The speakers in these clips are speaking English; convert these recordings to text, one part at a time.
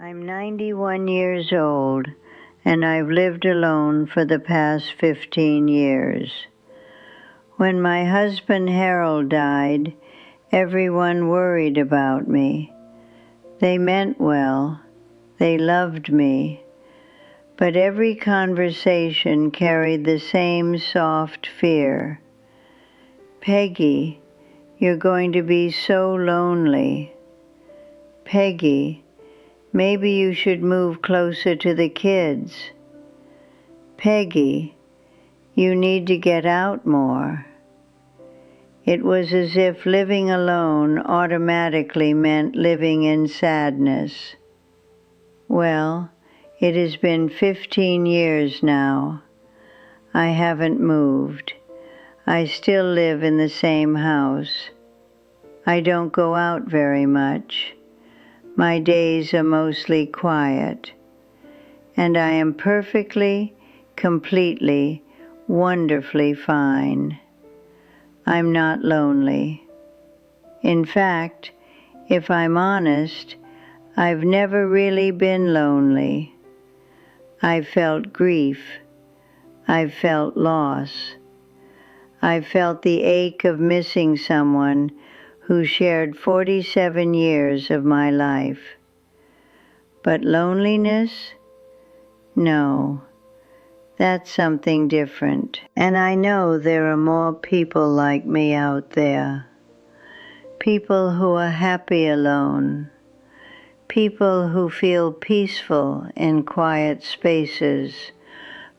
I'm 91 years old, and I've lived alone for the past 15 years. When my husband Harold died, everyone worried about me. They meant well. They loved me. But every conversation carried the same soft fear. Peggy, you're going to be so lonely. Peggy, maybe you should move closer to the kids. Peggy, you need to get out more. It was as if living alone automatically meant living in sadness. Well, it has been 15 years now. I haven't moved. I still live in the same house. I don't go out very much. My days are mostly quiet. And I am perfectly, completely, wonderfully fine. I'm not lonely. In fact, if I'm honest, I've never really been lonely. I've felt grief. I've felt loss. I've felt the ache of missing someone who shared 47 years of my life. But loneliness? No. That's something different. And I know there are more people like me out there. People who are happy alone. People who feel peaceful in quiet spaces,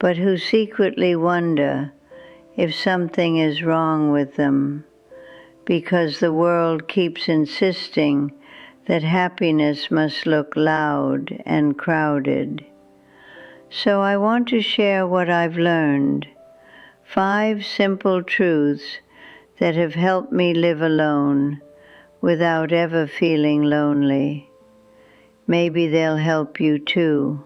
but who secretly wonder if something is wrong with them, because the world keeps insisting that happiness must look loud and crowded. So I want to share what I've learned, 5 simple truths that have helped me live alone without ever feeling lonely. Maybe they'll help you too.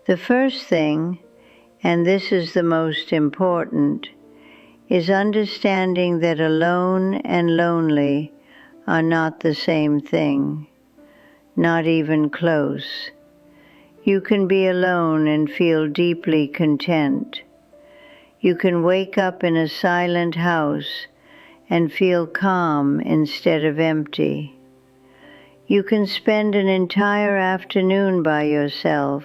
The first thing, and this is the most important, is understanding that alone and lonely are not the same thing, not even close. You can be alone and feel deeply content. You can wake up in a silent house and feel calm instead of empty. You can spend an entire afternoon by yourself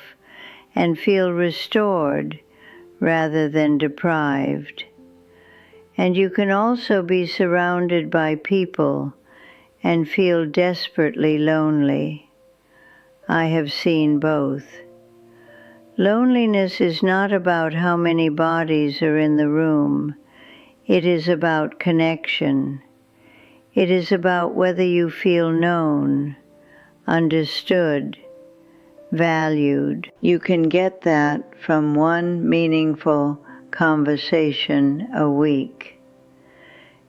and feel restored rather than deprived. And you can also be surrounded by people and feel desperately lonely. I have seen both. Loneliness is not about how many bodies are in the room. It is about connection. It is about whether you feel known, understood, valued. You can get that from one meaningful conversation a week.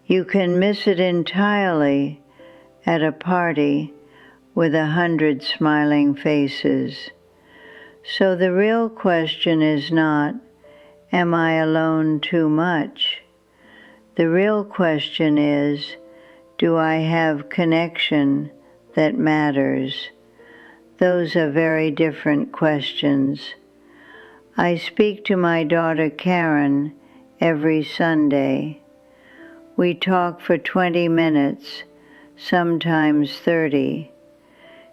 You can miss it entirely at a party with 100 smiling faces. So the real question is not, am I alone too much? The real question is, do I have connection that matters? Those are very different questions. I speak to my daughter Karen every Sunday. We talk for 20 minutes, sometimes 30.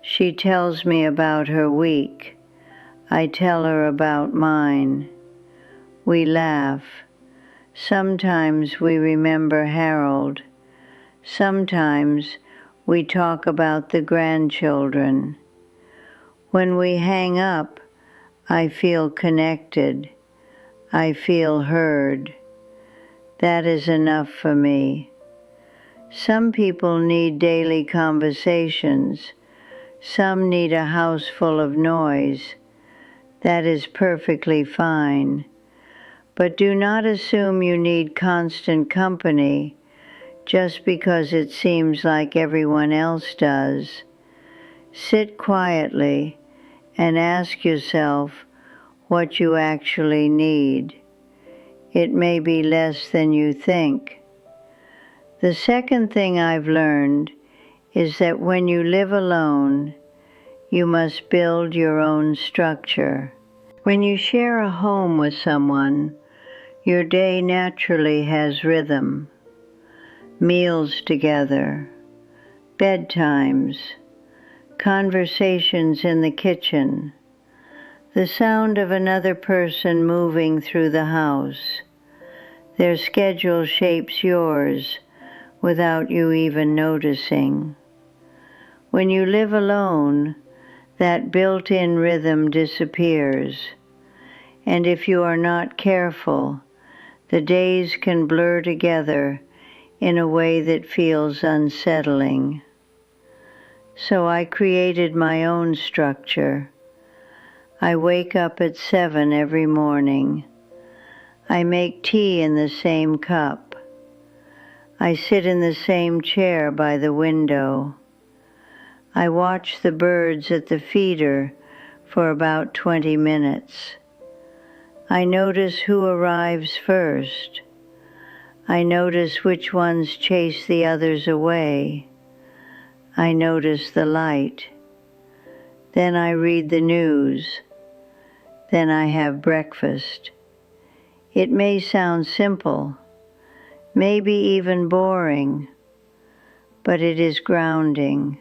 She tells me about her week. I tell her about mine. We laugh. Sometimes we remember Harold. Sometimes we talk about the grandchildren. When we hang up, I feel connected. I feel heard. That is enough for me. Some people need daily conversations. Some need a house full of noise. That is perfectly fine. But do not assume you need constant company just because it seems like everyone else does. Sit quietly and ask yourself what you actually need. It may be less than you think. The second thing I've learned is that when you live alone, you must build your own structure. When you share a home with someone, your day naturally has rhythm. Meals together, bedtimes, conversations in the kitchen, the sound of another person moving through the house. Their schedule shapes yours without you even noticing. When you live alone, that built-in rhythm disappears, and if you are not careful, the days can blur together in a way that feels unsettling. So I created my own structure. I wake up at 7 every morning. I make tea in the same cup. I sit in the same chair by the window. I watch the birds at the feeder for about 20 minutes. I notice who arrives first. I notice which ones chase the others away. I notice the light. Then I read the news. Then I have breakfast. It may sound simple, maybe even boring, but it is grounding.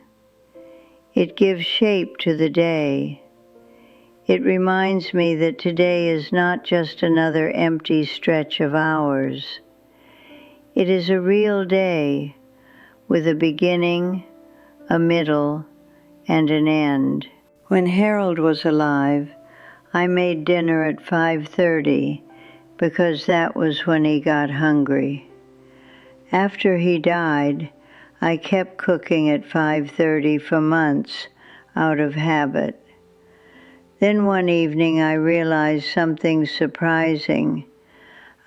It gives shape to the day. It reminds me that today is not just another empty stretch of hours. It is a real day with a beginning, a middle, and an end. When Harold was alive, I made dinner at 5:30 because that was when he got hungry. After he died, I kept cooking at 5:30 for months out of habit. Then one evening I realized something surprising.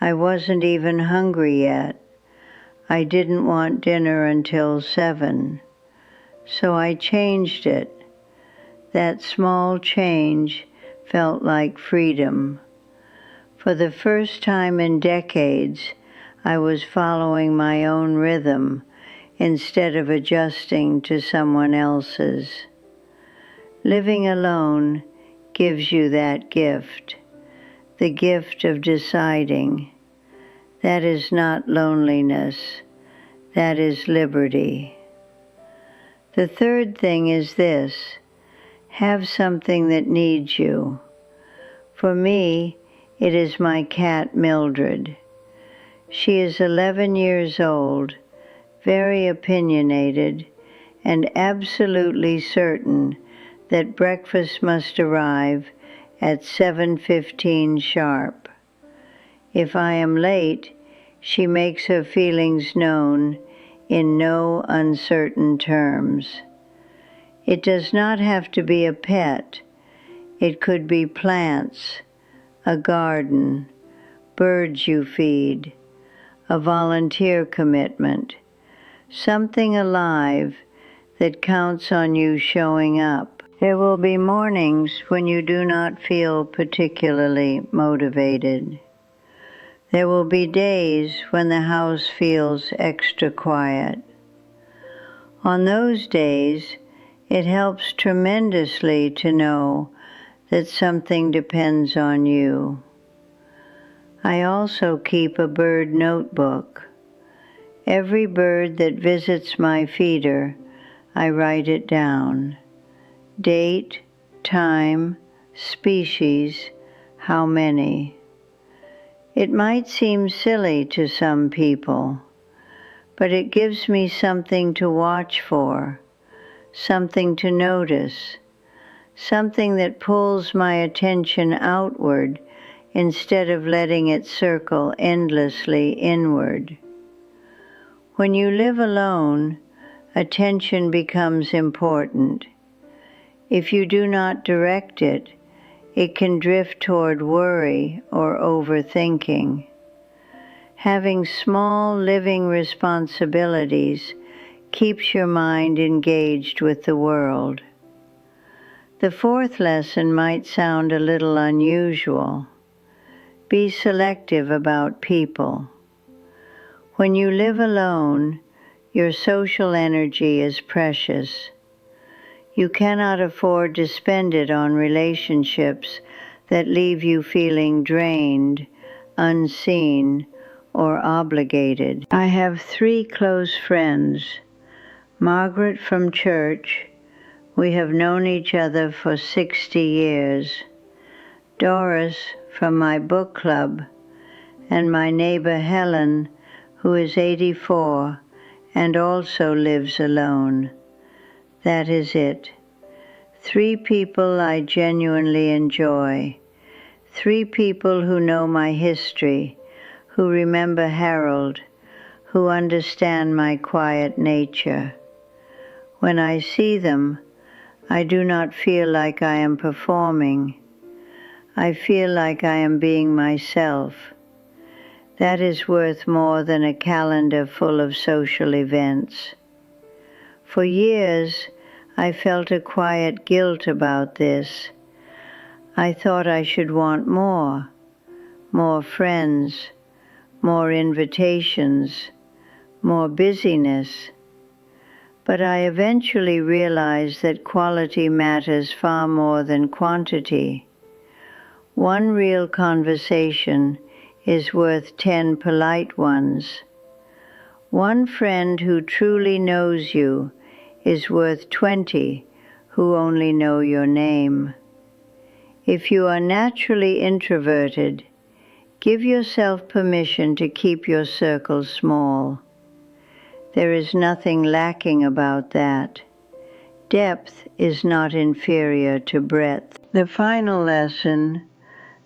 I wasn't even hungry yet. I didn't want dinner until 7. So I changed it. That small change felt like freedom. For the first time in decades, I was following my own rhythm instead of adjusting to someone else's. Living alone gives you that gift, the gift of deciding. That is not loneliness, that is liberty. The third thing is this: have something that needs you. For me, it is my cat Mildred. She is 11 years old, very opinionated, and absolutely certain that breakfast must arrive at 7:15 sharp. If I am late, she makes her feelings known in no uncertain terms. It does not have to be a pet. It could be plants, a garden, birds you feed, a volunteer commitment, something alive that counts on you showing up. There will be mornings when you do not feel particularly motivated. There will be days when the house feels extra quiet. On those days, it helps tremendously to know that something depends on you. I also keep a bird notebook. Every bird that visits my feeder, I write it down. Date, time, species, how many. It might seem silly to some people, but it gives me something to watch for, something to notice, something that pulls my attention outward instead of letting it circle endlessly inward. When you live alone, attention becomes important. If you do not direct it, it can drift toward worry or overthinking. Having small living responsibilities keeps your mind engaged with the world. The fourth lesson might sound a little unusual. Be selective about people. When you live alone, your social energy is precious. You cannot afford to spend it on relationships that leave you feeling drained, unseen, or obligated. I have 3 close friends. Margaret from church. We have known each other for 60 years. Doris from my book club, and my neighbor Helen, who is 84 and also lives alone. That is it. 3 people I genuinely enjoy. 3 people who know my history, who remember Harold, who understand my quiet nature. When I see them, I do not feel like I am performing. I feel like I am being myself. That is worth more than a calendar full of social events. For years, I felt a quiet guilt about this. I thought I should want more friends, more invitations, more busyness. But I eventually realized that quality matters far more than quantity. One real conversation is worth 10 polite ones. One friend who truly knows you is worth 20 who only know your name. If you are naturally introverted, give yourself permission to keep your circle small. There is nothing lacking about that. Depth is not inferior to breadth. The final lesson,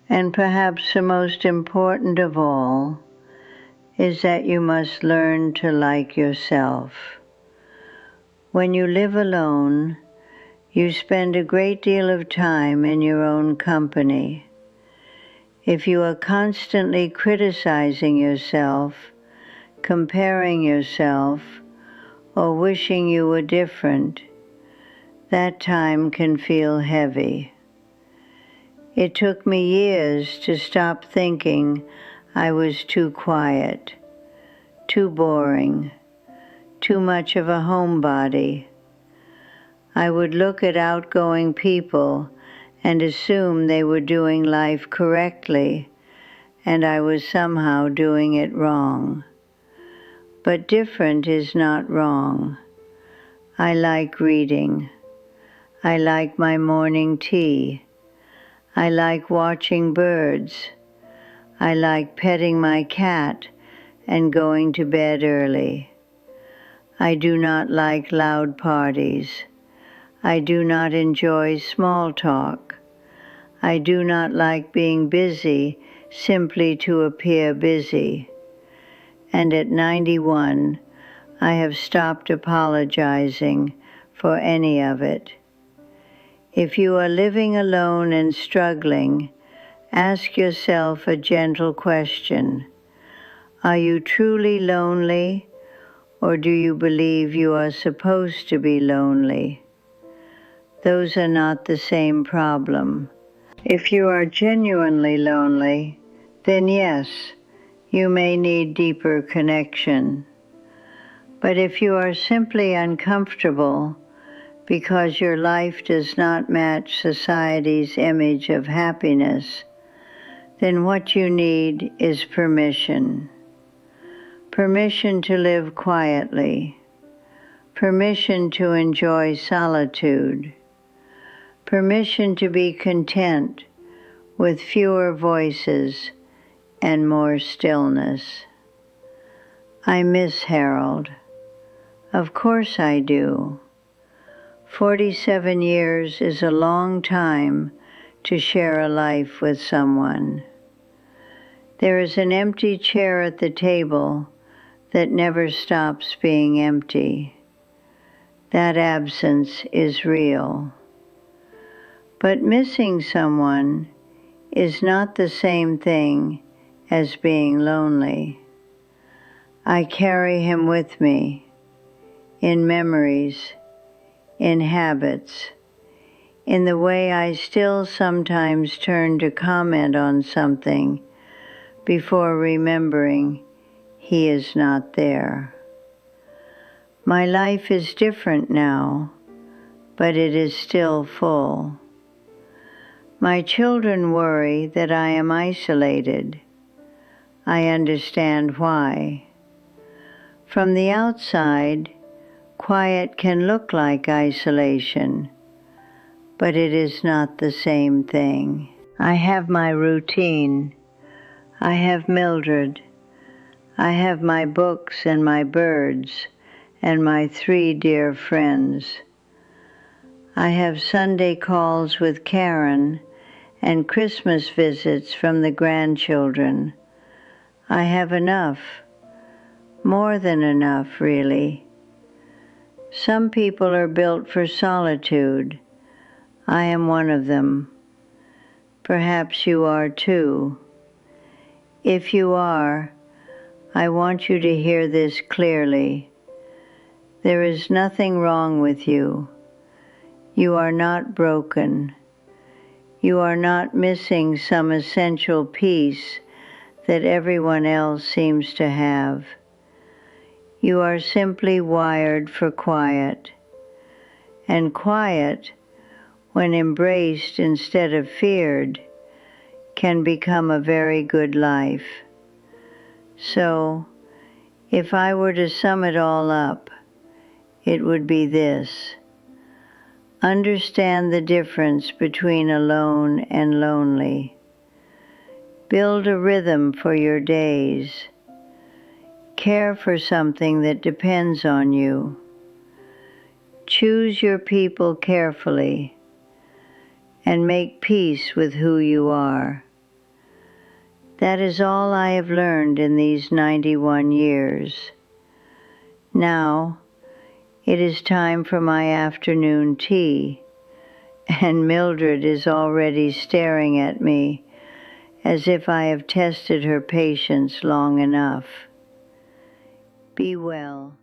and perhaps the most important of all, is that you must learn to like yourself. When you live alone, you spend a great deal of time in your own company. If you are constantly criticizing yourself, comparing yourself, or wishing you were different, that time can feel heavy. It took me years to stop thinking I was too quiet, too boring, too much of a homebody. I would look at outgoing people and assume they were doing life correctly, and I was somehow doing it wrong. But different is not wrong. I like reading. I like my morning tea. I like watching birds. I like petting my cat and going to bed early. I do not like loud parties. I do not enjoy small talk. I do not like being busy simply to appear busy. And at 91, I have stopped apologizing for any of it. If you are living alone and struggling, ask yourself a gentle question. Are you truly lonely, or do you believe you are supposed to be lonely? Those are not the same problem. If you are genuinely lonely, then yes, you may need deeper connection. But if you are simply uncomfortable because your life does not match society's image of happiness, then what you need is permission. Permission to live quietly. Permission to enjoy solitude. Permission to be content with fewer voices and more stillness. I miss Harold. Of course I do. 47 years is a long time to share a life with someone. There is an empty chair at the table that never stops being empty. That absence is real. But missing someone is not the same thing as being lonely. I carry him with me, in memories, in habits, in the way I still sometimes turn to comment on something before remembering he is not there. My life is different now, but it is still full. My children worry that I am isolated. I understand why. From the outside, quiet can look like isolation, but it is not the same thing. I have my routine. I have Mildred. I have my books and my birds and my 3 dear friends. I have Sunday calls with Karen and Christmas visits from the grandchildren. I have enough, more than enough, really. Some people are built for solitude. I am one of them. Perhaps you are too. If you are, I want you to hear this clearly. There is nothing wrong with you. You are not broken. You are not missing some essential piece that everyone else seems to have. You are simply wired for quiet. And quiet, when embraced instead of feared, can become a very good life. So, if I were to sum it all up, it would be this. Understand the difference between alone and lonely. Build a rhythm for your days. Care for something that depends on you. Choose your people carefully and make peace with who you are. That is all I have learned in these 91 years. Now, it is time for my afternoon tea, and Mildred is already staring at me as if I have tested her patience long enough. Be well.